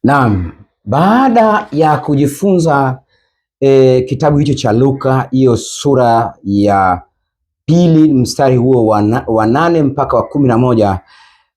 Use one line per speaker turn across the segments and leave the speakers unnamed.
Naam, baada ya kujifunza kitabu hicho cha Luka, hiyo sura ya pili mstari huo wa 8 mpaka wa 11,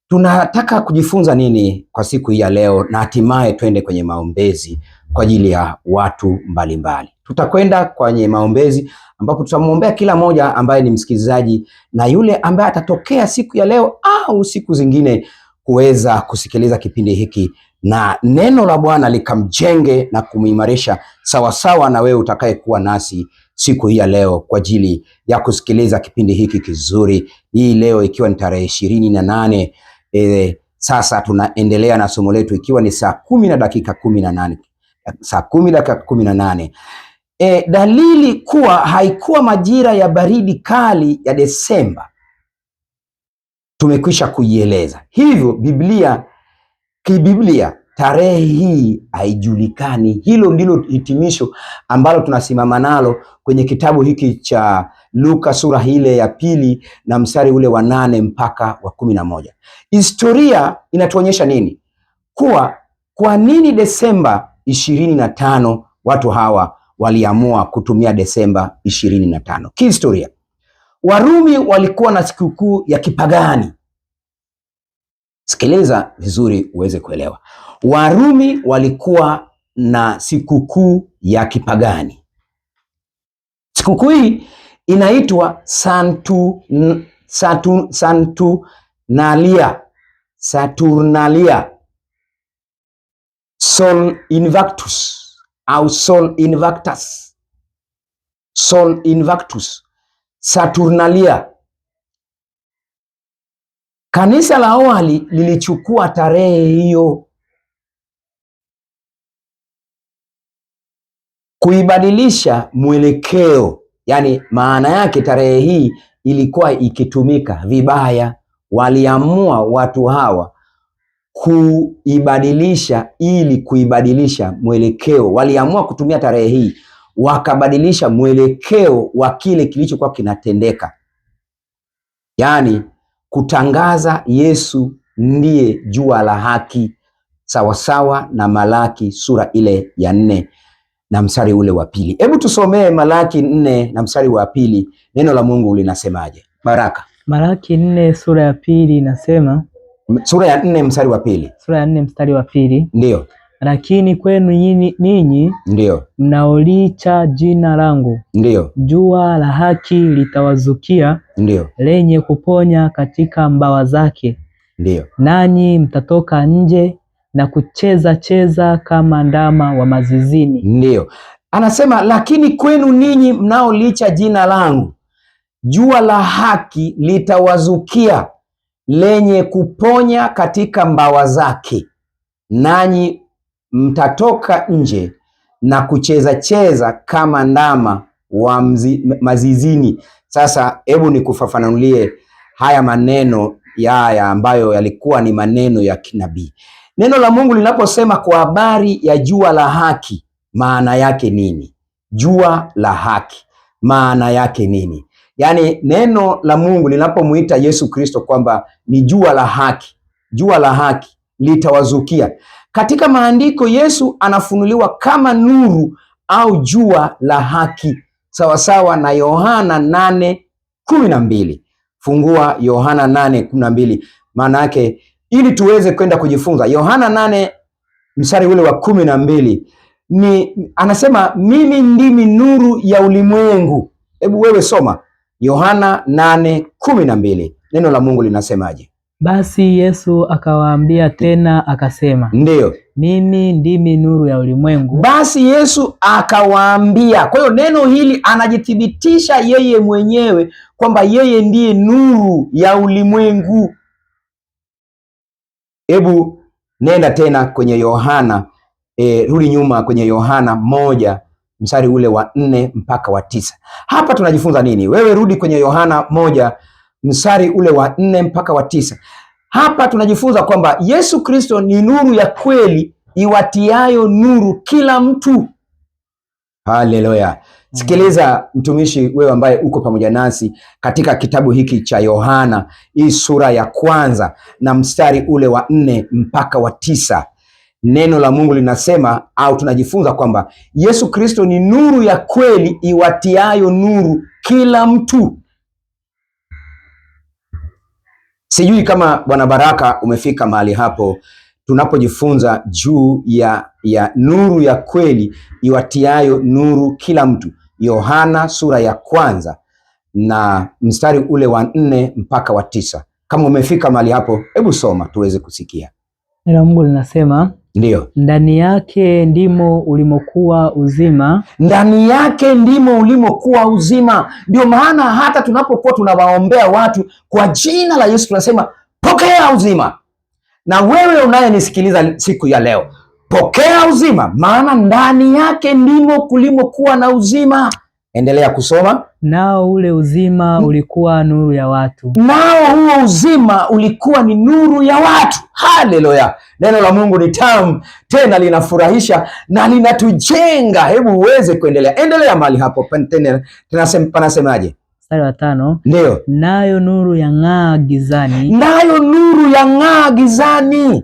tunataka kujifunza nini kwa siku hii ya leo, na hatimaye twende kwenye maombezi kwa ajili ya watu mbalimbali. Tutakwenda kwenye maombezi ambapo tutamwombea kila moja ambaye ni msikilizaji na yule ambaye atatokea siku ya leo au siku zingine kuweza kusikiliza kipindi hiki, na neno la Bwana likamjenge na kumuimarisha sawasawa na wewe utakayekuwa nasi siku hii ya leo kwa ajili ya kusikiliza kipindi hiki kizuri. Hii leo ikiwa ni tarehe 28, sasa tunaendelea na somo letu ikiwa ni saa 10 na dakika 18. Saa 10 dakika 18. Dalili kuwa haikuwa majira ya baridi kali ya Desemba tumekwisha kuieleza. Hivyo kibiblia tarehe hii haijulikani. Hilo ndilo hitimisho ambalo tunasimama nalo kwenye kitabu hiki cha Luka sura ile ya pili na mstari ule wa 8 mpaka wa 11. Historia inatuonyesha nini? Kwa nini Desemba 25 watu hawa waliamua kutumia Desemba 25? Kihistoria, Warumi walikuwa na sikukuu ya kipagani. Sikiliza vizuri uweze kuelewa. Warumi walikuwa na sikukuu ya kipagani. Sikukuu hii inaitwa Saturnalia, Sol Invictus au Sol Invictus, Saturnalia. Kanisa la awali lilichukua tarehe hiyo kuibadilisha mwelekeo, yani maana yake tarehe hii ilikuwa ikitumika vibaya. Waliamua watu hawa kuibadilisha ili kuibadilisha mwelekeo. Waliamua kutumia tarehe hii wakabadilisha mwelekeo wa kile kilichokuwa kinatendeka, yani kutangaza Yesu ndiye jua la haki, sawasawa na Malaki sura ile ya 4 na mstari ule wa pili. Hebu tusomee Malaki 4 na mstari wa pili. Neno la Mungu linasemaje? Baraka.
Malaki 4 sura ya pili inasema,
sura ya 4 mstari wa pili.
Sura ya 4 mstari wa pili.
Ndio.
Lakini kwenu ninyi
ndio
mnaolicha jina langu,
ndio
jua la haki litawazukia,
ndio
lenye kuponya katika mbawa zake,
ndio
nanyi mtatoka nje na kucheza kama ndama wa mazizini.
Ndio anasema, lakini kwenu ninyi mnaolicha jina langu, jua la haki litawazukia, lenye kuponya katika mbawa zake, nanyi mtatoka nje na kucheza kama ndama wa mazizini. Sasa hebu nikufafanulie haya maneno haya ambayo yalikuwa ni maneno ya kinabii. Neno la Mungu linaposema kwa habari ya jua la haki, maana yake nini? Jua la haki maana yake nini? Yaani neno la Mungu linapomuita Yesu Kristo kwamba ni jua la haki litawazukia. Katika maandiko Yesu anafunuliwa kama nuru au jua la haki, sawasawa na Yohana 8:12. Fungua Yohana 8:12. Maana yake ili tuweze kwenda kujifunza Yohana 8 mstari ule wa 12 ni anasema, mimi ndimi nuru ya ulimwengu. Hebu wewe soma Yohana 8:12. Neno la Mungu linasemaje?
Basi Yesu akawaambia tena akasema,
ndio,
mimi ndimi nuru ya ulimwengu.
Basi Yesu akawaambia. Kwa hiyo neno hili anajithibitisha yeye mwenyewe kwamba yeye ndiye nuru ya ulimwengu. Hebu nenda tena kwenye Yohana, rudi nyuma kwenye Yohana 1 mstari ule wa 4 mpaka wa 9. Hapa tunajifunza nini? Wewe rudi kwenye Yohana 1 mstari ule wa 4 mpaka wa 9. Hapa tunajifunza kwamba Yesu Kristo ni nuru ya kweli iwatiayo nuru kila mtu. Haleluya. Sikiliza mtumishi, wewe ambaye uko pamoja nasi katika kitabu hiki cha Yohana, hii sura ya kwanza na mstari ule wa 4 mpaka wa 9. neno la Mungu linasema au tunajifunza kwamba Yesu Kristo ni nuru ya kweli iwatiayo nuru kila mtu. Sijui kama Bwana Baraka umefika mahali hapo tunapojifunza juu ya nuru ya kweli iwatiayo nuru kila mtu. Yohana sura ya 1 na mstari ule wa 4 mpaka wa 9. Kama umefika mahali hapo, hebu soma tuweze kusikia.
Neno la Mungu linasema,
ndio,
ndani yake ndimo ulimokuwa uzima.
Ndani yake ndimo ulimokuwa uzima. Ndio maana hata tunapokuwa tunawaombea watu kwa jina la Yesu tunasema pokea uzima. Na wewe unayenisikiliza siku ya leo, pokea uzima, maana ndani yake ndimo kulimokuwa na uzima. Endelea kusoma.
Nao ule uzima ulikuwa nuru ya watu.
Nao huo uzima ulikuwa ni nuru ya watu. Haleluya! Neno la Mungu ni tamu, tena linafurahisha na linatujenga. Hebu uweze kuendelea. Endelea mahali hapo. Panasemaje?
Mstari wa 5.
Ndio.
Nayo nuru yang'aa gizani.
Nayo nuru yang'aa gizani.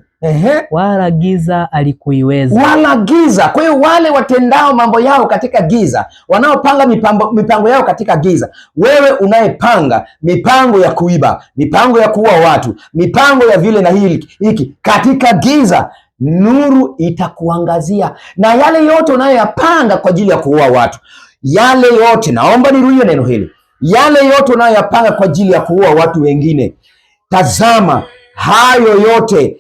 Wala giza alikuiweza.
Wala giza. Kwa hiyo wale watendao mambo yao katika giza, wanaopanga mipango yao katika giza, wewe unayepanga mipango ya kuiba, mipango ya kuua watu, mipango ya vile na hiki katika giza, nuru itakuangazia. Na yale yote unayoyapanga kwa ajili ya kuua watu, yale yote, naomba nirudie neno hili, yale yote unayoyapanga kwa ajili ya kuua watu wengine, tazama, hayo yote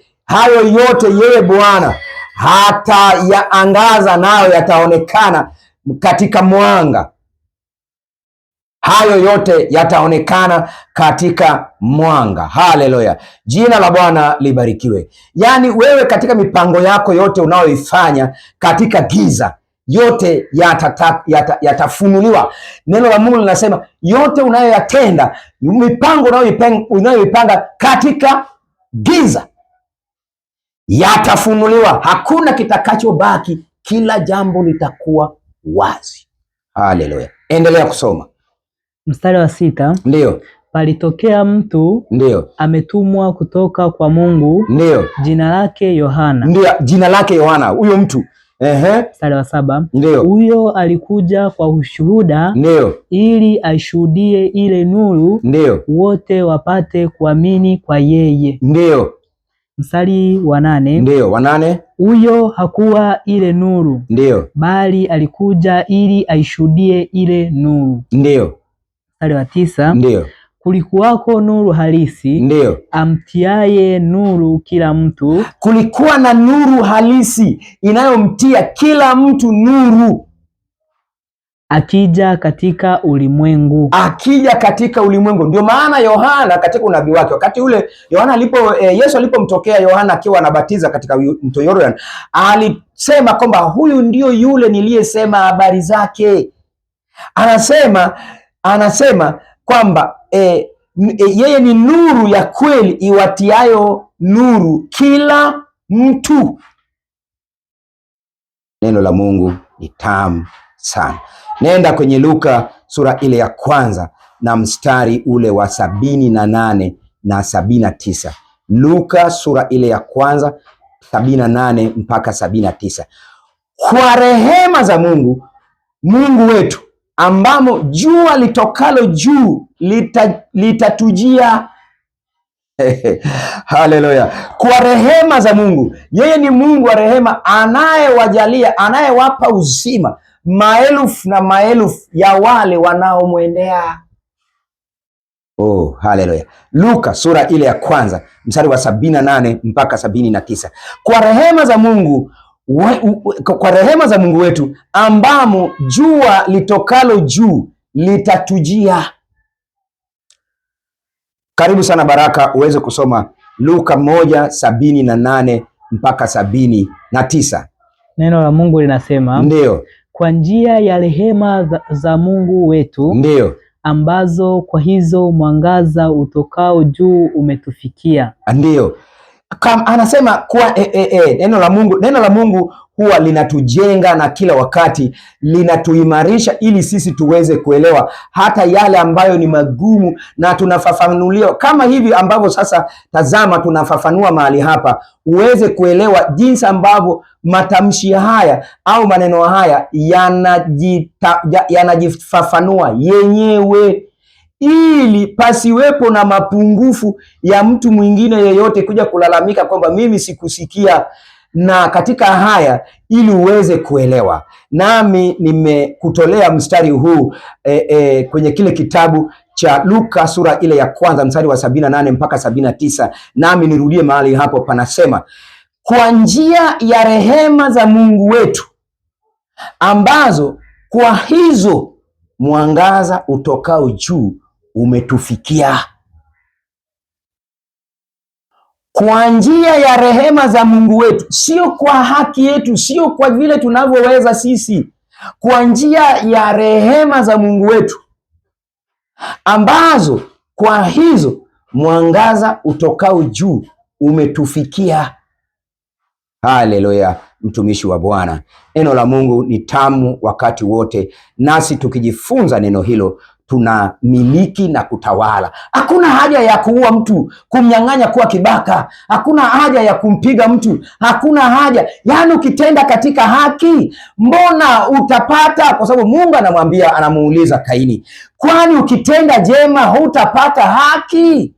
yeye Bwana hata yaangaza, nayo yataonekana katika mwanga. Hayo yote yataonekana katika mwanga. Haleluya, jina la Bwana libarikiwe. Yaani wewe katika mipango yako yote unayoifanya katika giza, yote yatafunuliwa. Neno la Mungu linasema yote unayoyatenda, mipango unayoipanga katika giza yatafunuliwa. Hakuna kitakachobaki, kila jambo litakuwa wazi. Haleluya, endelea kusoma.
Mstari wa 6.
Ndio.
Palitokea mtu,
ndio,
ametumwa kutoka kwa Mungu,
ndio,
jina lake Yohana.
Ndio, jina lake Yohana, huyo mtu.
Mstari wa 7.
Ndio.
Huyo alikuja kwa ushuhuda,
ndio, ili
aishuhudie ile nuru,
ndio,
wote wapate kuamini kwa yeye.
Ndio.
Mstari wa 8.
Ndio, wa 8.
Huyo hakuwa ile nuru,
ndio,
bali alikuja ili aishuhudie ile nuru.
Ndio.
Mstari wa 9.
Ndio.
Kulikuwako nuru halisi,
ndio,
amtiaye nuru kila mtu.
Kulikuwa na nuru halisi inayomtia kila mtu nuru,
akija katika ulimwengu.
Ndio maana Yohana katika unabii wake, wakati ule Yohana Yesu alipomtokea Yohana akiwa anabatiza katika mto Yordan, alisema kwamba huyu ndio yule niliyesema habari zake. Anasema kwamba yeye ni nuru ya kweli iwatiayo nuru kila mtu. Neno la Mungu ni tamu sana. Nenda kwenye Luka sura ile ya 1 na mstari ule wa 78 na 79. Luka sura ile ya 1 78 mpaka 79. Kwa rehema za Mungu wetu, ambamo jua litokalo juu litatujia. Haleluya. Kwa rehema za Mungu, yeye ni Mungu wa rehema, anayewajalia, anayewapa uzima maelfu na maelfu ya wale wanaomwendea. Haleluya. Luka sura ile ya 1 mstari wa 78 mpaka 79. Kwa rehema za Mungu wetu, ambamo jua litokalo juu litatujia. Karibu sana Baraka uweze kusoma Luka 1:78 mpaka 79.
Neno la Mungu linasema,
ndio,
kwa njia ya rehema za Mungu wetu,
ndio,
ambazo kwa hizo mwangaza utokao juu umetufikia.
Ndio. Anasema kuwa neno la Mungu huwa linatujenga na kila wakati linatuimarisha ili sisi tuweze kuelewa hata yale ambayo ni magumu, na tunafafanuliwa kama hivi ambavyo sasa tazama tunafafanua mahali hapa, uweze kuelewa jinsi ambavyo matamshi haya au maneno haya yanajifafanua yenyewe, ili pasiwepo na mapungufu ya mtu mwingine yeyote kuja kulalamika kwamba mimi sikusikia. Na katika haya ili uweze kuelewa, nami nimekutolea mstari huu kwenye kile kitabu cha Luka sura ile ya kwanza mstari wa 78 mpaka 79. Nami nirudie mahali hapo, panasema kwa njia ya rehema za Mungu wetu ambazo kwa hizo mwangaza utokao juu umetufikia. Kwa njia ya rehema za Mungu wetu, sio kwa haki yetu, sio kwa vile tunavyoweza sisi. Kwa njia ya rehema za Mungu wetu ambazo kwa hizo mwangaza utokao juu umetufikia. Haleluya, mtumishi wa Bwana. Neno la Mungu ni tamu wakati wote, nasi tukijifunza neno hilo tunamiliki na kutawala. Hakuna haja ya kuua mtu, kumnyang'anya kuwa kibaka. Hakuna haja ya kumpiga mtu, hakuna haja. Yaani ukitenda katika haki, mbona utapata? Kwa sababu Mungu anamuuliza Kaini, kwani ukitenda jema hutapata haki?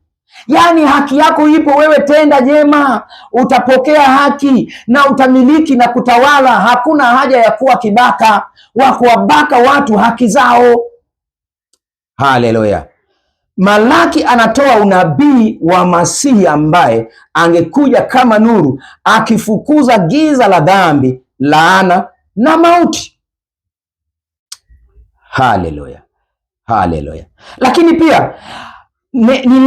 Yaani haki yako ipo, wewe tenda jema, utapokea haki na utamiliki na kutawala. Hakuna haja ya kuwa kibaka, wa kuwabaka watu haki zao. Haleluya. Malaki anatoa unabii wa Masihi ambaye angekuja kama nuru, akifukuza giza la dhambi, laana na mauti. Haleluya, haleluya. Lakini pia ni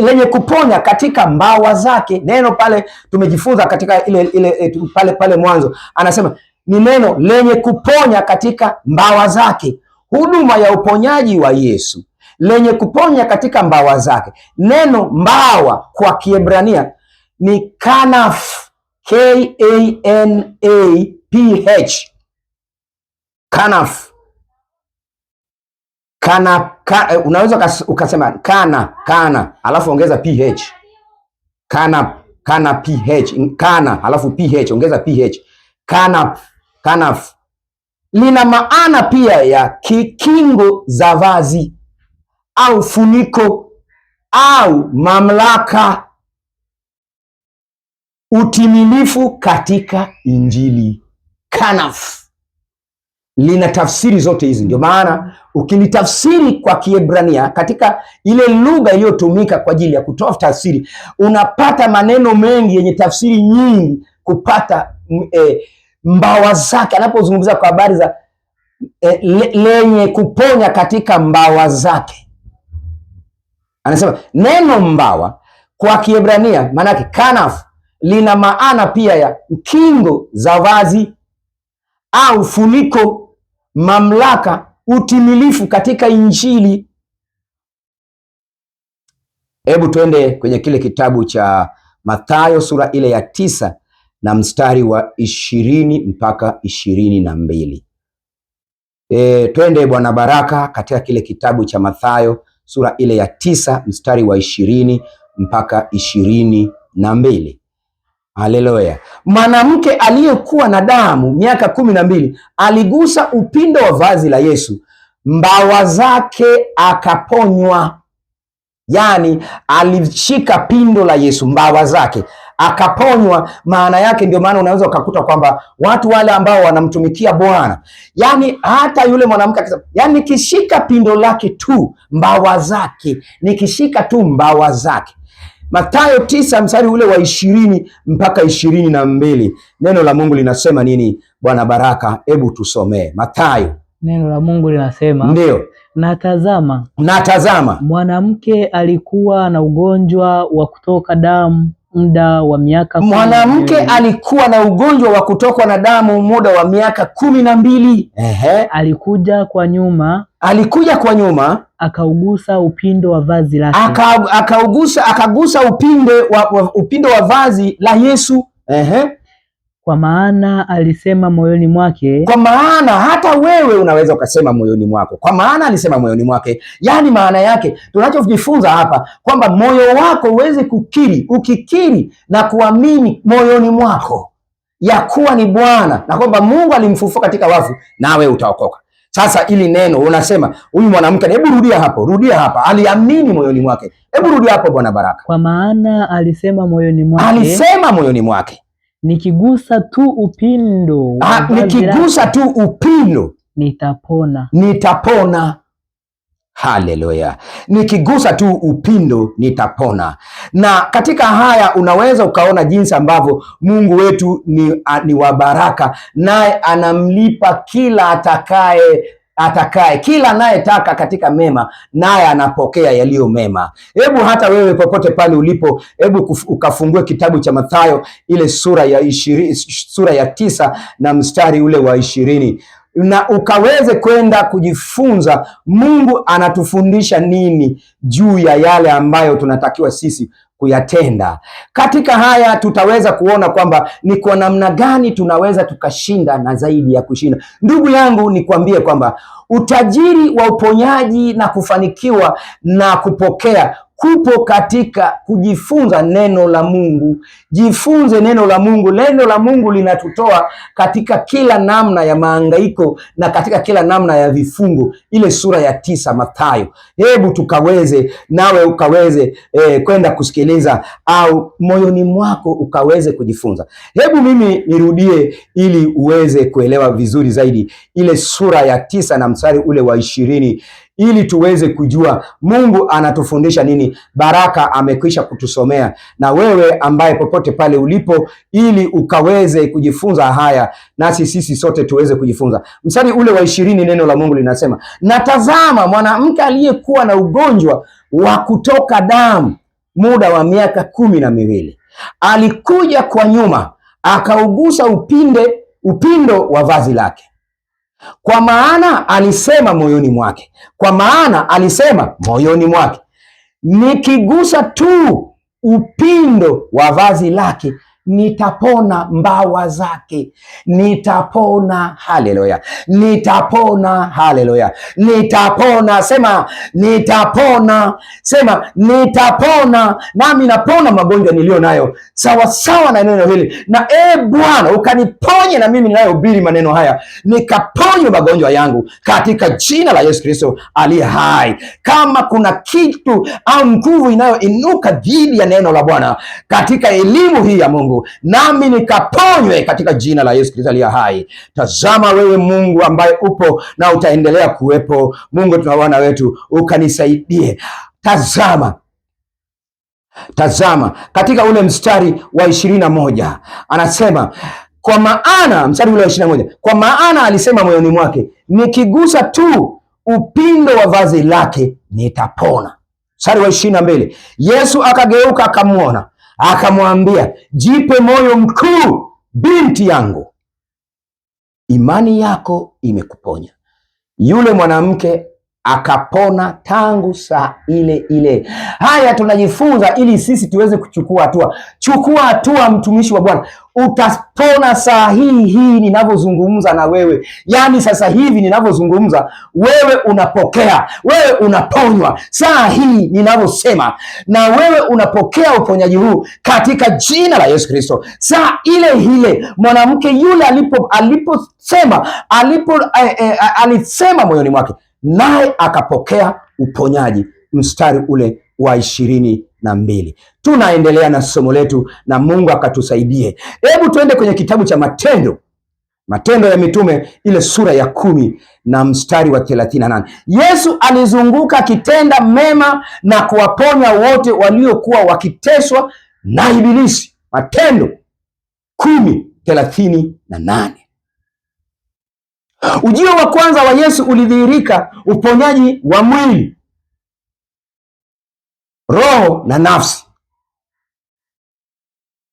lenye kuponya katika mbawa zake. Neno pale tumejifunza katika ile pale mwanzo, anasema ni neno lenye kuponya katika mbawa zake. Huduma ya uponyaji wa Yesu, lenye kuponya katika mbawa zake. Neno mbawa kwa Kiebrania ni kanaf, Kanaph. Kanaf. Unaweza ukasema kana alafu ongeza ph. Kana ph, kana alafu ph, ongeza ph. Kanaf lina maana pia ya kingo za vazi au funiko au mamlaka, utimilifu katika Injili. Kanaf lina tafsiri zote hizi. Ndio maana ukilitafsiri kwa Kiebrania katika ile lugha iliyotumika kwa ajili ya kutoa tafsiri, unapata maneno mengi yenye tafsiri nyingi kupata mbawa zake. Anapozungumza kwa habari za lenye kuponya katika mbawa zake, anasema neno mbawa kwa Kiebrania maana yake kanaf lina maana pia ya kingo za vazi au funiko, mamlaka, utimilifu katika Injili. Hebu twende kwenye kile kitabu cha Mathayo sura ile ya 9 na mstari wa 20 mpaka 22. Twende Bwana Baraka katika kile kitabu cha Mathayo sura ile ya 9 mstari wa 20 mpaka 22. Haleluya. Mwanamke aliyekuwa na damu miaka 12 aligusa upindo wa vazi la Yesu, mbawa zake akaponywa. Yaani alishika pindo la Yesu, mbawa zake akaponywa. Maana yake ndio maana unaweza ukakuta kwamba watu wale ambao wanamtumikia Bwana, yaani hata yule mwanamke akisema, yaani nikishika pindo lake tu, mbawa zake, nikishika tu mbawa zake. Mathayo 9 mstari ule wa 20 mpaka 22. Neno la Mungu linasema nini? Bwana Baraka, hebu tusomee Mathayo.
Neno la Mungu linasema,
ndio, natazama
mwanamke alikuwa na ugonjwa wa kutoka damu muda wa miaka 12.
Mwanamke alikuwa na ugonjwa wa kutokwa na damu muda wa miaka 12.
Alikuja kwa nyuma
alikuja kwa nyuma,
akaugusa upindo wa vazi lake,
akagusa upindo wa vazi la Yesu.
Kwa maana alisema moyoni mwake.
Kwa maana hata wewe unaweza ukasema moyoni mwako. Kwa maana alisema moyoni mwake, yaani maana yake tunachojifunza hapa kwamba moyo wako uweze kukiri, ukikiri na kuamini moyoni mwako ya kuwa ni Bwana na kwamba Mungu alimfufua katika wafu, nawe utaokoka. Sasa ili neno unasema huyu mwanamke, hebu rudia hapa, aliamini moyoni mwake. Hebu rudia hapo Bwana Baraka.
Kwa maana alisema moyoni mwake.
Alisema moyoni mwake,
nikigusa tu upindo
nitapona. Haleluya! Nikigusa tu upindo nitapona. Na katika haya unaweza ukaona jinsi ambavyo Mungu wetu ni wa baraka, naye anamlipa kila atakaye, kila anayetaka katika mema, naye anapokea yaliyo mema. Hebu hata wewe popote pale ulipo, hebu ukafungue kitabu cha Mathayo ile sura ya 9 na mstari ule wa 20 na ukaweze kwenda kujifunza Mungu anatufundisha nini juu ya yale ambayo tunatakiwa sisi kuyatenda. Katika haya tutaweza kuona kwamba ni kwa namna gani tunaweza tukashinda na zaidi ya kushinda. Ndugu yangu, nikwambie kwamba utajiri wa uponyaji na kufanikiwa na kupokea kupo katika kujifunza neno la Mungu. Jifunze neno la Mungu. Neno la Mungu linatutoa katika kila namna ya mahangaiko na katika kila namna ya vifungo. Ile sura ya 9 Mathayo. Hebu tukaweze nawe ukaweze kwenda kusikiliza au moyoni mwako ukaweze kujifunza. Hebu mimi nirudie ili uweze kuelewa vizuri zaidi ile sura ya 9 na mstari ule wa 20 ili tuweze kujua Mungu anatufundisha nini. Baraka amekwisha kutusomea, na wewe ambaye popote pale ulipo, ili ukaweze kujifunza haya, nasi sisi sote tuweze kujifunza. Mstari ule wa 20 neno la Mungu linasema, na tazama, mwanamke aliyekuwa na ugonjwa wa kutoka damu muda wa miaka 12 alikuja kwa nyuma, akaugusa upindo wa vazi lake. Kwa maana alisema moyoni mwake, nikigusa tu upindo wa vazi lake nitapona, mbawa zake nitapona. Haleluya, nitapona. Haleluya, nitapona. Sema nitapona, sema nitapona. Nami napona magonjwa niliyo nayo sawa sawa na neno hili, na Bwana ukaniponye, na mimi ninayohubiri maneno haya nikaponywe magonjwa yangu katika jina la Yesu Kristo aliye hai. Kama kuna kitu au nguvu inayoinuka dhidi ya neno la Bwana katika elimu hii ya Mungu, nami nikaponywe katika jina la Yesu Kristo aliye hai. Tazama wewe Mungu ambaye upo na utaendelea kuwepo. Mungu, tunawana wetu, ukanisaidie. Tazama katika ule mstari wa 21 anasema, kwa maana, mstari ule wa 21, kwa maana alisema moyoni mwake, nikigusa tu upindo wa vazi lake nitapona. Mstari wa 22, Yesu akageuka akamwona, akamwambia, jipe moyo mkuu, binti yangu, imani yako imekuponya. Yule mwanamke akapona tangu saa ile ile. Haya tunajifunza ili sisi tuweze kuchukua hatua. Chukua hatua, mtumishi wa Bwana. Utapona saa hii ninavyozungumza na wewe. Yaani sasa hivi ninavyozungumza, wewe unapokea, wewe unaponywa saa hii ninavyosema, na wewe unapokea uponyaji huu katika jina la Yesu Kristo. Saa ile ile mwanamke yule alisema moyoni mwake, naye akapokea uponyaji. Mstari ule wa 22. Tunaendelea na somo letu na Mungu akatusaidie. Hebu tuende kwenye kitabu cha Matendo ya Mitume ile sura ya 10 na mstari wa 38. Yesu alizunguka akitenda mema na kuwaponya wote waliokuwa wakiteswa na Ibilisi. Matendo 10:38. Ujio wa kwanza wa Yesu ulidhihirika uponyaji wa mwili, roho na nafsi.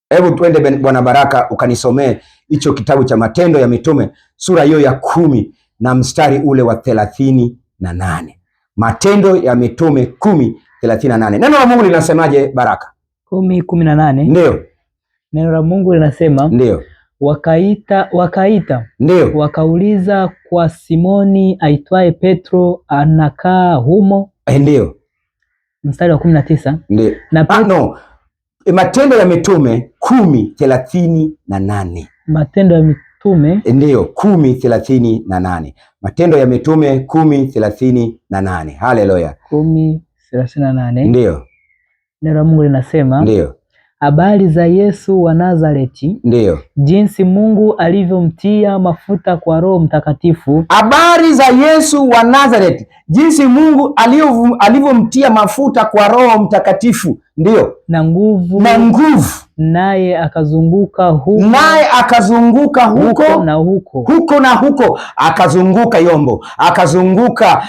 Hebu twende Bwana Baraka ukanisomee hicho kitabu cha Matendo ya Mitume sura hiyo ya 10 na mstari ule wa 38. 10:38. Matendo ya Mitume 10:38. Neno la Mungu linasemaje Baraka?
10:18.
Ndio.
Neno la Mungu linasema
ndio,
wakaita
ndio,
wakauliza kwa Simoni aitwaye Petro anakaa humo?
Ndio.
Mstari wa 19.
Ndio. Matendo ya Mitume 10:38. Matendo ya Mitume ndio 10:38. Matendo ya Mitume 10:38. Haleluya.
10:38.
Ndio.
Neno la Mungu linasema
ndio,
habari za Yesu wa Nazareti,
ndio,
jinsi Mungu alivyomtia mafuta kwa Roho Mtakatifu.
Habari za Yesu wa Nazareti, jinsi Mungu alivyomtia mafuta kwa Roho Mtakatifu, ndio,
na nguvu, naye akazunguka huko na huko, akazunguka Yombo, akazunguka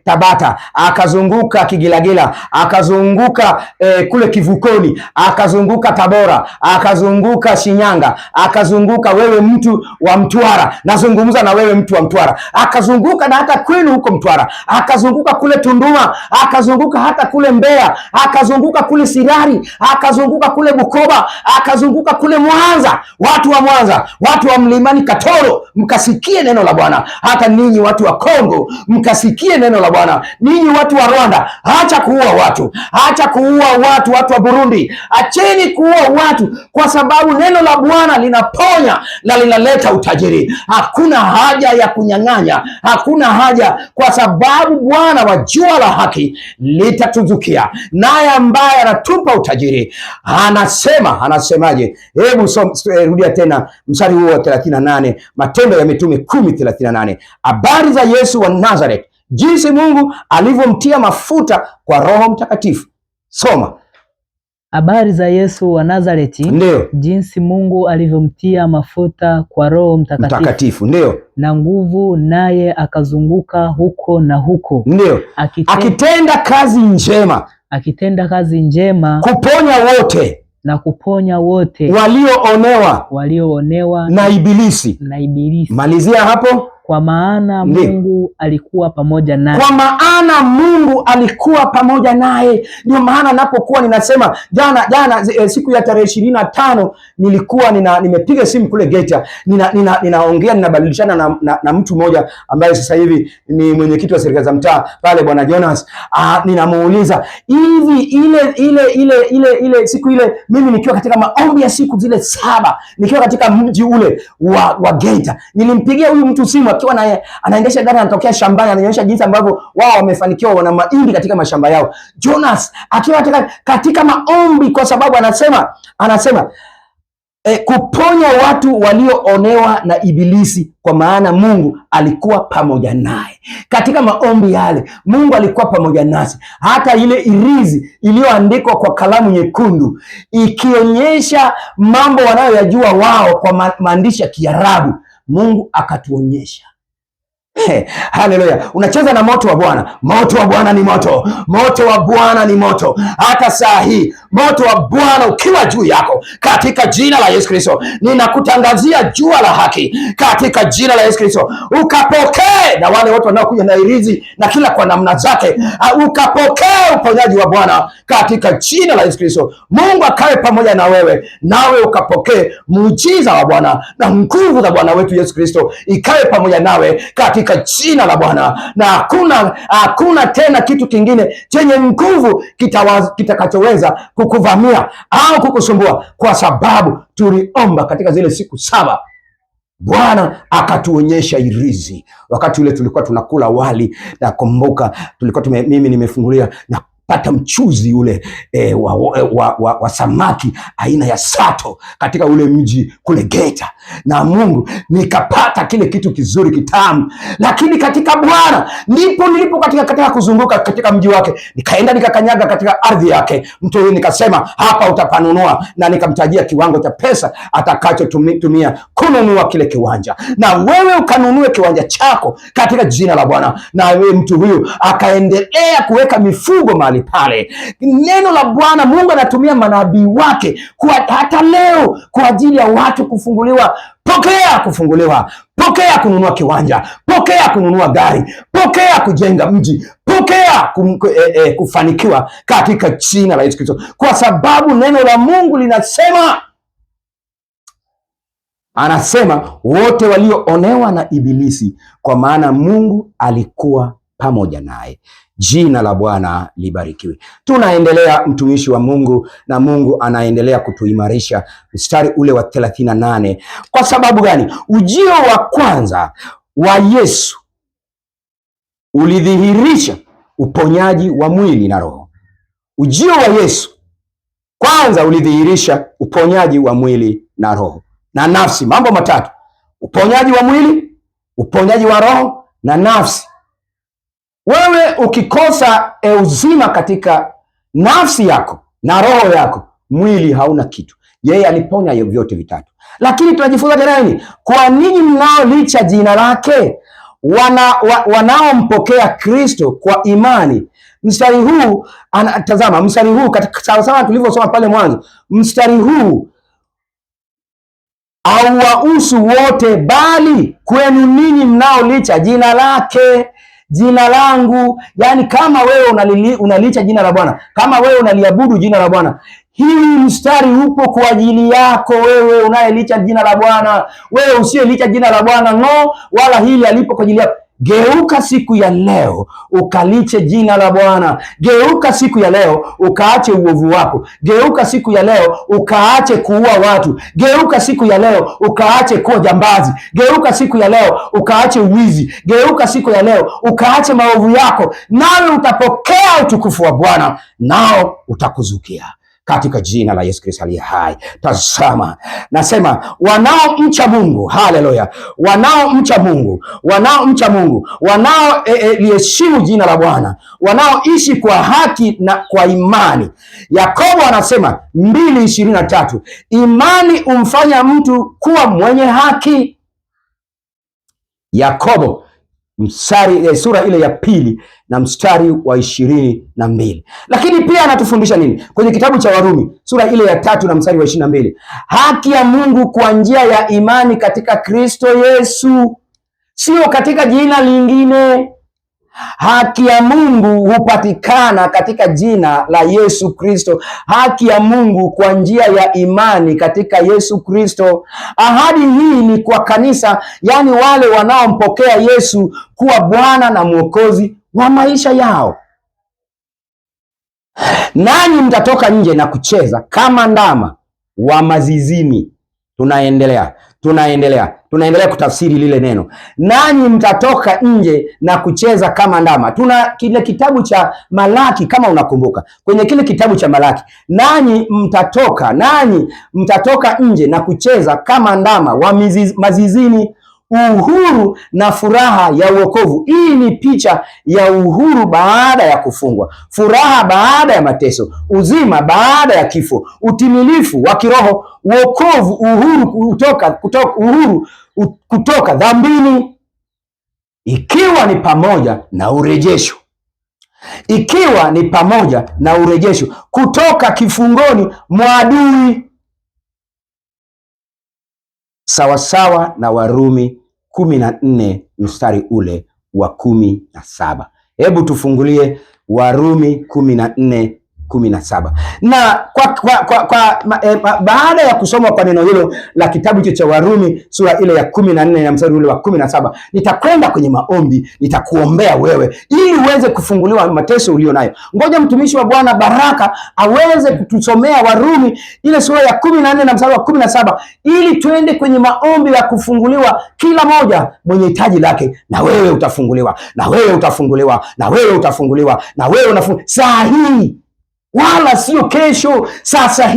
Tabata, akazunguka Kigilagila, akazunguka kule Kivukoni, akazunguka Tabora, akazunguka Shinyanga, akazunguka wewe mtu wa Mtwara, nazungumza na wewe mtu wa Mtwara, akazunguka na hata kwenu huko Mtwara, akazunguka kule Tunduma, akazunguka hata kule Mbeya, akazunguka kule Sirari, akazunguka kule Bukoba, akazunguka kule Mwanza. Watu wa Mwanza, watu wa Mlimani Katoro, mkasikie neno la Bwana. Hata ninyi watu wa Kongo, mkasikie neno la Bwana. Ninyi watu wa Rwanda, acha kuua watu, acha kuua watu. Watu wa Burundi, acheni kuua watu, kwa sababu neno la Bwana linaponya na linaleta utajiri. Hakuna haja ya kunyang'anya, hakuna haja, kwa sababu Bwana wa jua la haki litatuzukia, naye ambaye anatupa utajiri anasemaje? Hebu rudia tena mstari huo wa 38, Matendo ya Mitume 10:38. Habari za Yesu wa Nazareth, jinsi Mungu alivyomtia mafuta kwa Roho Mtakatifu. Soma. Habari za Yesu wa Nazareti,
ndio,
jinsi Mungu alivyomtia mafuta kwa Roho Mtakatifu,
ndio,
na nguvu, naye akazunguka huko na huko,
ndio, akitenda kazi njema, kuponya wote walioonewa na Ibilisi. Malizia hapo.
Kwa maana Mungu alikuwa pamoja
naye. Ndio maana napokuwa ninasema jana siku ya tarehe 25 nilikuwa nimepiga simu kule Geita, ninaongea ninabadilishana na mtu mmoja ambaye sasa hivi ni mwenyekiti wa serikali za mtaa pale, Bwana Jonas. Ninamuuliza hivi, ile siku ile mimi nikiwa katika maombi ya siku zile 7 nikiwa katika mji ule wa Geita, nilimpigia huyu mtu simu akiwa naye anaendesha gari, anatokea shambani, ananionyesha jinsi ambavyo wao wamefanikiwa, wana mahindi katika mashamba yao. Jonas akiwa katika maombi, kwa sababu anasema kuponya watu walioonewa na Ibilisi, kwa maana Mungu alikuwa pamoja naye. Katika maombi yale Mungu alikuwa pamoja nasi. Hata ile irizi iliyoandikwa kwa kalamu nyekundu ikionyesha mambo wanayoyajua wao kwa maandishi ya Kiarabu, Mungu akatuonyesha. Haleluya. Unacheza na moto wa Bwana. Moto wa Bwana ni moto. Moto wa Bwana ni moto. Hata saa hii moto wa Bwana ukiwa juu yako, katika jina la Yesu Kristo ninakutangazia jua la haki katika jina la Yesu Kristo. Ukapokee, na wale wote wanaokuja na irizi na kila kwa namna zake, ukapokee uponyaji wa Bwana katika jina la Yesu Kristo. Mungu akae pamoja na wewe, nawe ukapokee muujiza wa Bwana, na nguvu za Bwana wetu Yesu Kristo ikae pamoja nawe katika jina la Bwana. Na hakuna tena kitu kingine chenye nguvu kitakachoweza kukuvamia au kukusumbua, kwa sababu tuliomba katika zile siku 7. Bwana akatuonyesha irizi. Wakati ule tulikuwa tunakula wali, na kumbuka tulikuwa mimi nimefungulia na pata mchuzi ule wa samaki aina ya sato katika ule mji kule Geita, na Mungu nikapata kile kitu kizuri kitamu. Lakini katika Bwana nilipo katika kuzunguka katika mji wake, nikaenda nikakanyaga katika ardhi yake mtu huyu, nikasema hapa utapanunua, na nikamtajia kiwango cha pesa atakachotumia kununua kile kiwanja, na wewe ukanunue kiwanja chako katika jina la Bwana. Na wewe mtu huyu akaendelea kuweka mifugo mahali pale. Neno la Bwana, Mungu anatumia manabii wake hata leo kwa ajili ya watu kufunguliwa. Pokea kufunguliwa,
pokea kununua kiwanja, pokea kununua gari, pokea kujenga mji, pokea kufanikiwa katika jina la Yesu Kristo, kwa sababu neno la Mungu linasema, anasema wote walioonewa na Ibilisi, kwa maana Mungu alikuwa pamoja naye. Jina la Bwana libarikiwe. Tunaendelea mtumishi wa Mungu, na Mungu anaendelea kutuimarisha. Mstari ule wa 38. Kwa sababu gani? Ujio wa kwanza wa Yesu ulidhihirisha uponyaji wa mwili na roho. Ujio wa Yesu kwanza ulidhihirisha uponyaji wa mwili na roho na nafsi. Mambo matatu: uponyaji wa mwili, uponyaji wa roho na nafsi. Wewe ukikosa uzima katika nafsi yako na roho yako, mwili hauna kitu. Yeye aliponya hiyo vyote vitatu. Lakini tunajifunza tena nini? Kwa ninyi mnaolicha jina lake, wanaompokea Kristo kwa imani. Mstari huu tazama, mstari huu katika sawa tulivyosoma pale mwanzo, mstari huu hauwahusu wote, bali kwenu ninyi mnaolicha jina lake, jina langu. Yani kama wewe unalicha jina la Bwana, kama wewe unaliabudu jina la Bwana, hii mstari upo kwa ajili yako wewe unayelicha jina la Bwana. Wewe usiyelicha jina la Bwana, no, wala hili alipo kwa ajili yako. Geuka siku ya leo ukaliche jina la Bwana. Geuka siku ya leo ukaache uovu wako. Geuka siku ya leo ukaache kuua watu. Geuka siku ya leo ukaache kuwa jambazi. Geuka siku ya leo ukaache uwizi. Geuka siku ya leo ukaache maovu yako, nawe utapokea utukufu wa Bwana, nao utakuzukia katika jina la Yesu Kristo aliye hai. Tazama, nasema wanaomcha Mungu, haleluya, wanaomcha Mungu, wanaomcha Mungu, wanaoliheshimu jina la Bwana, wanaoishi kwa haki na kwa imani. Yakobo anasema 2:23, imani umfanya mtu kuwa mwenye haki. Yakobo sura ile ya 2 na mstari wa 22. Lakini pia anatufundisha nini? Kwenye kitabu cha Warumi sura ile ya 3 na mstari wa 22, haki ya Mungu kwa njia ya imani katika Kristo Yesu, sio katika jina lingine. Haki ya Mungu hupatikana katika jina la Yesu Kristo. Haki ya Mungu kwa njia ya imani katika Yesu Kristo. Ahadi hii ni kwa kanisa, yani wale wanaompokea Yesu kuwa Bwana na Mwokozi wa maisha yao. Nanyi mtatoka nje na kucheza kama ndama wa mazizini. Tunaendelea kutafsiri lile neno. Nanyi mtatoka nje na kucheza kama ndama. Tuna kile kitabu cha Malaki, kama unakumbuka, kwenye kile kitabu cha Malaki, nanyi mtatoka nje na kucheza kama ndama wa mazizini. Uhuru na furaha ya wokovu. Hii ni picha ya uhuru baada ya kufungwa, furaha baada ya mateso, uzima baada ya kifo, utimilifu wa kiroho, wokovu, uhuru kutoka dhambini, ikiwa ni pamoja na urejesho, kutoka kifungoni mwa adui, sawasawa na Warumi 14 mstari ule wa 17. Hebu tufungulie Warumi 14:17. Na baada ya kusoma kwa neno hilo la kitabu cha Warumi sura ile ya 14 na mstari ule wa 17, nitakwenda kwenye maombi, nitakuombea wewe ili uweze kufunguliwa mateso ulio nayo. Ngoja mtumishi wa Bwana Baraka aweze kutusomea Warumi ile sura ya 14 na mstari wa 17 ili tuende kwenye maombi ya kufunguliwa, kila moja mwenye hitaji lake. Na wewe utafunguliwa, na wewe utafunguliwa, na wewe utafunguliwa, na wewe unafunguliwa saa hii, wala sio kesho. Sasa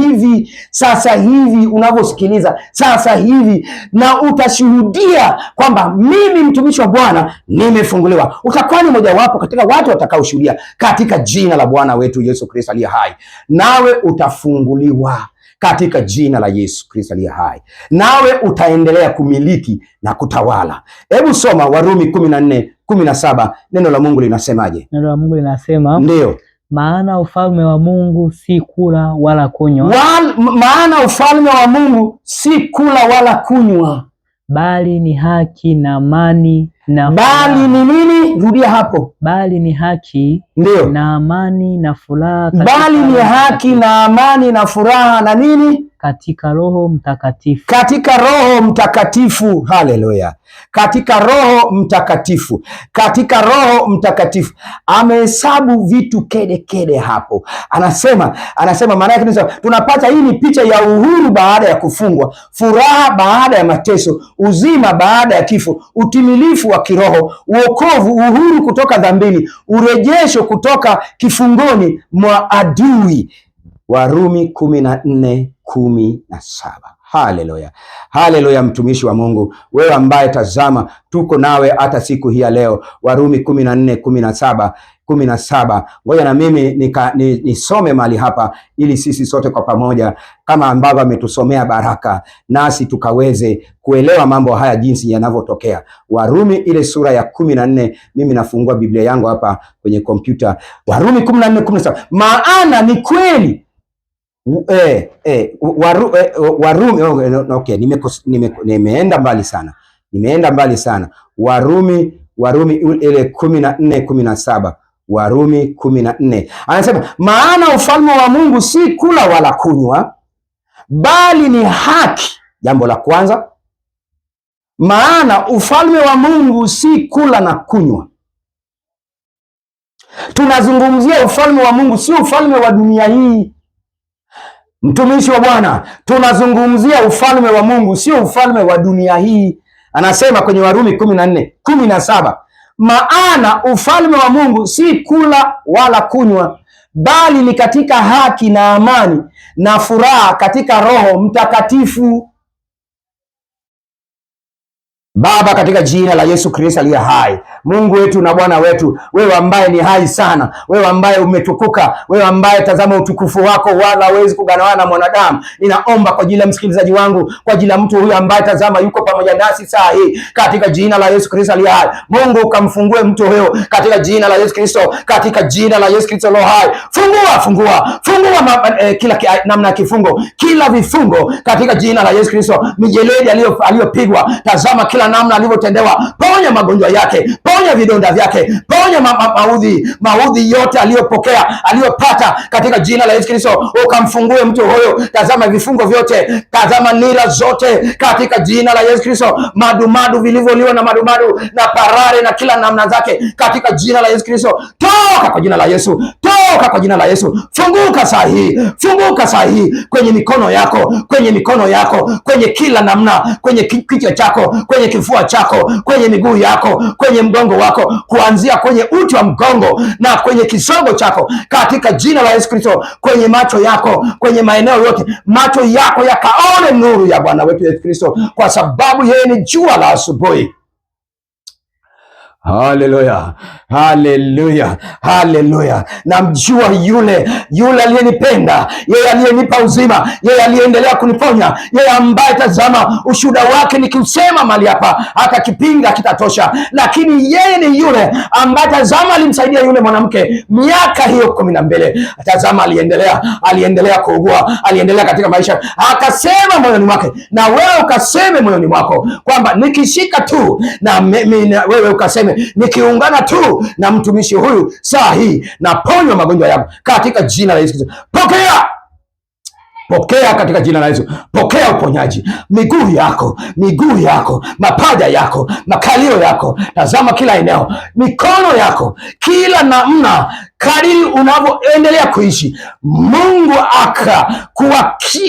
hivi unavyosikiliza, sasa hivi, na utashuhudia kwamba mimi mtumishi wa Bwana nimefunguliwa. Utakuwa ni mojawapo katika watu watakaoshuhudia katika jina la Bwana wetu Yesu Kristo aliye hai. Nawe utafunguliwa katika jina la Yesu Kristo aliye hai, nawe utaendelea kumiliki na kutawala. Hebu soma Warumi 14:17. Neno la Mungu linasemaje?
Neno la Mungu linasema,
ndio,
maana ufalme wa Mungu si kula wala kunywa.
Maana ufalme wa Mungu si kula wala kunywa.
bali ni haki na amani na
bali ni nini? Rudia hapo.
Bali ni haki
ndio
na amani na furaha.
Bali ni haki na amani na furaha na nini?
Katika Roho Mtakatifu.
Katika Roho Mtakatifu. Haleluya! Katika Roho Mtakatifu, katika Roho Mtakatifu. Amehesabu vitu kede kede hapo, anasema maana yake tunapata, hii ni picha ya uhuru baada ya kufungwa, furaha baada ya mateso, uzima baada ya kifo, utimilifu wa kiroho, uokovu, uhuru kutoka dhambini, urejesho kutoka kifungoni mwa adui. Warumi 14:17. Haleluya, haleluya, mtumishi wa Mungu, wewe ambaye tazama tuko nawe hata siku hii ya leo. Warumi 14:17. Ngoja na mimi nisome mahali hapa, ili sisi sote kwa pamoja kama ambavyo ametusomea Baraka, nasi tukaweze kuelewa mambo haya jinsi yanavyotokea. Warumi ile sura ya 14, mimi nafungua Biblia yangu hapa kwenye kompyuta. Warumi 14:17. Maana ni kweli Warumi, okay, nimeenda mbali sana. Warumi ile 14:17. Warumi 14 anasema, maana ufalme wa Mungu si kula wala kunywa, bali ni haki. Jambo la kwanza, maana ufalme wa Mungu si kula na kunywa. Tunazungumzia ufalme wa Mungu, si ufalme wa dunia hii. Mtumishi wa Bwana, tunazungumzia ufalme wa Mungu, sio ufalme wa dunia hii. Anasema kwenye Warumi 14:17, maana ufalme wa Mungu si kula wala kunywa, bali ni katika haki na amani na furaha katika Roho Mtakatifu. Baba, katika jina la Yesu Kristo aliye hai, Mungu wetu na Bwana wetu, wewe ambaye ni hai sana, wewe ambaye umetukuka, wewe ambaye tazama utukufu wako wala hawezi kuganawana na mwanadamu, ninaomba kwa ajili ya msikilizaji wangu, kwa ajili ya mtu huyu ambaye tazama yuko pamoja nasi saa hii, katika jina la Yesu Kristo aliye hai, Mungu ukamfungue mtu huyo katika jina la Yesu Kristo, katika jina la Yesu Kristo aliye hai. Fungua kila namna ya kifungo, kila vifungo katika jina la Yesu Kristo. Mijeledi aliyopigwa, tazama kila namna alivyotendewa, ponya magonjwa yake, ponya vidonda vyake, ponya maudhi yote aliyopata katika jina la Yesu Kristo. Ukamfungue mtu huyo, tazama vifungo vyote, tazama nira zote katika jina la Yesu Kristo, madumadu vilivyoliwa na madumadu na parare na kila namna zake katika jina la Yesu Kristo. Toka kwa jina la Yesu, toka kwa jina la Yesu. Funguka saa hii kwenye mikono yako, kwenye kila namna, kwenye kichwa chako, kwenye kifua chako, kwenye miguu yako, kwenye mgongo wako, kuanzia kwenye uti wa mgongo na kwenye kisogo chako katika jina la Yesu Kristo, kwenye macho yako, kwenye maeneo yote, macho yako yakaone nuru ya Bwana wetu Yesu Kristo, kwa sababu yeye ni jua la asubuhi. Haleluya, haleluya, haleluya. Namjua yule aliyenipenda, yeye aliyenipa uzima, yeye aliyeendelea kuniponya, yeye ambaye tazama ushuhuda wake nikiusema mahali hapa hata kipinga kitatosha. Lakini yeye ni yule ambaye tazama alimsaidia yule mwanamke miaka hiyo 12. Tazama aliendelea kuugua, aliendelea katika maisha, akasema moyoni mwake, na wewe ukaseme moyoni mwako kwamba nikishika tu na wewe ukaseme nikiungana tu na mtumishi huyu saa hii naponywa magonjwa yangu katika jina la Yesu. Pokea katika jina la Yesu. Pokea uponyaji. Miguu yako, mapaja yako, makalio yako, tazama kila eneo, mikono yako, kila namna, kadiri unavyoendelea kuishi, Mungu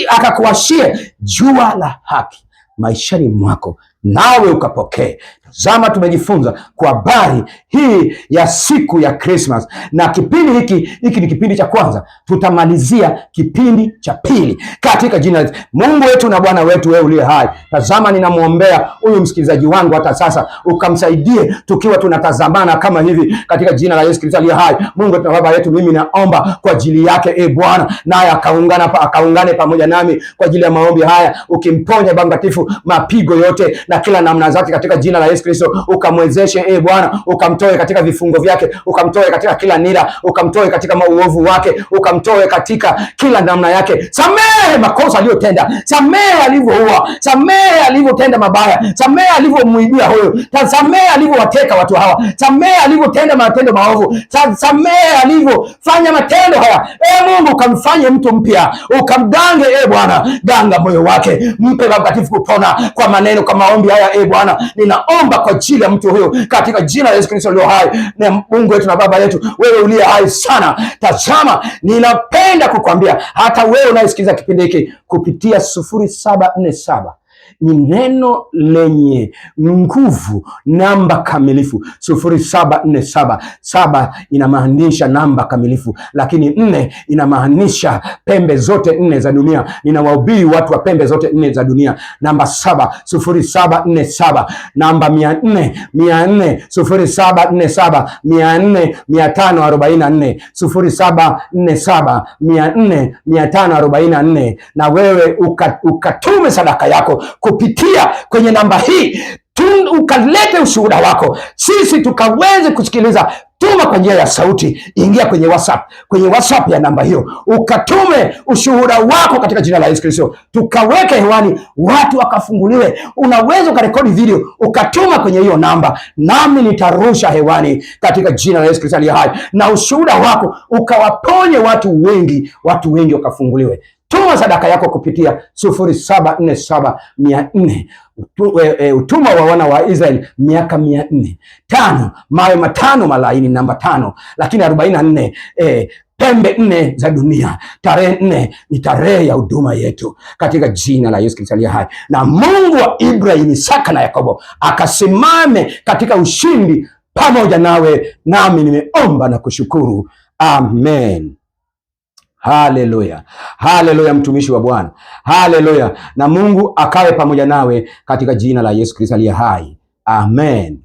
akakuwashie jua la haki maishani mwako, nawe ukapokee. Tazama, tumejifunza kwa habari hii ya siku ya Christmas, na kipindi hiki ni kipindi cha kwanza. Tutamalizia kipindi cha pili katika jina la Mungu wetu na Bwana wetu, wewe uliye hai. Tazama, ninamwombea huyu msikilizaji wangu hata sasa, ukamsaidie tukiwa tunatazamana kama hivi katika jina la Yesu Kristo aliye hai. Mungu wetu na Baba yetu, mimi naomba kwa ajili yake Bwana, naye akaungane pamoja nami kwa ajili ya maombi haya, ukimponya Baba Mtakatifu mapigo yote na kila namna zake katika jina la Yesu Kristo. Ukamwezeshe Bwana, ukamtoe katika vifungo vyake, ukamtoe katika kila nira, ukamtoe katika mauovu wake, ukamtoe katika kila namna yake. Samehe makosa aliyotenda, samehe alivyoua, samehe alivyotenda mabaya, samehe alivyomuibia huyo, samehe alivyowateka watu hawa, samehe alivyotenda matendo maovu, samehe alivyofanya matendo haya. Mungu ukamfanye mtu mpya, ukamgange Bwana, ganga moyo wake, mpe Roho Mtakatifu kupona kwa maneno, kwa maombi haya Bwana, ninaomba kwa ajili ya mtu huyo katika jina la Yesu Kristo aliye hai. Na Mungu wetu na Baba yetu, wewe uliye hai sana, tazama, ninapenda kukwambia hata wewe unayesikiliza kipindi hiki kupitia 0747 ni neno lenye nguvu, namba kamilifu. 0747, 7 inamaanisha namba kamilifu, lakini 4 inamaanisha pembe zote 4 za dunia. Ninawahubiri watu wa pembe zote 4 za dunia. Namba 7, 0747, namba 400, 0747 400 544, 0747 400 544, na wewe ukatume sadaka yako kupitia kwenye namba hii, ukalete ushuhuda wako, sisi tukaweze kusikiliza. Tuma kwa njia ya sauti, ingia kwenye WhatsApp ya namba hiyo, ukatume ushuhuda wako katika jina la Yesu Kristo, tukaweke hewani, watu wakafunguliwe. Unaweza ukarekodi video ukatuma kwenye hiyo namba, nami nitarusha hewani katika jina la Yesu Kristo aliye hai, na ushuhuda wako ukawaponye watu wengi wakafunguliwe. Tuma sadaka yako kupitia 0747 400, utumwa wa wana wa Israeli miaka 400, 5 mawe matano malaini, namba 5, lakini 44 pembe 4 za dunia. Tarehe 4 ni tarehe ya huduma yetu katika jina la Yesu Kristo aliye hai, na Mungu wa Ibrahim, Isaka na Yakobo akasimame katika ushindi pamoja nawe, nami nimeomba na kushukuru. Amen. Haleluya, haleluya, mtumishi wa Bwana, haleluya. Na Mungu akawe pamoja nawe katika jina la Yesu Kristo aliye hai. Amen.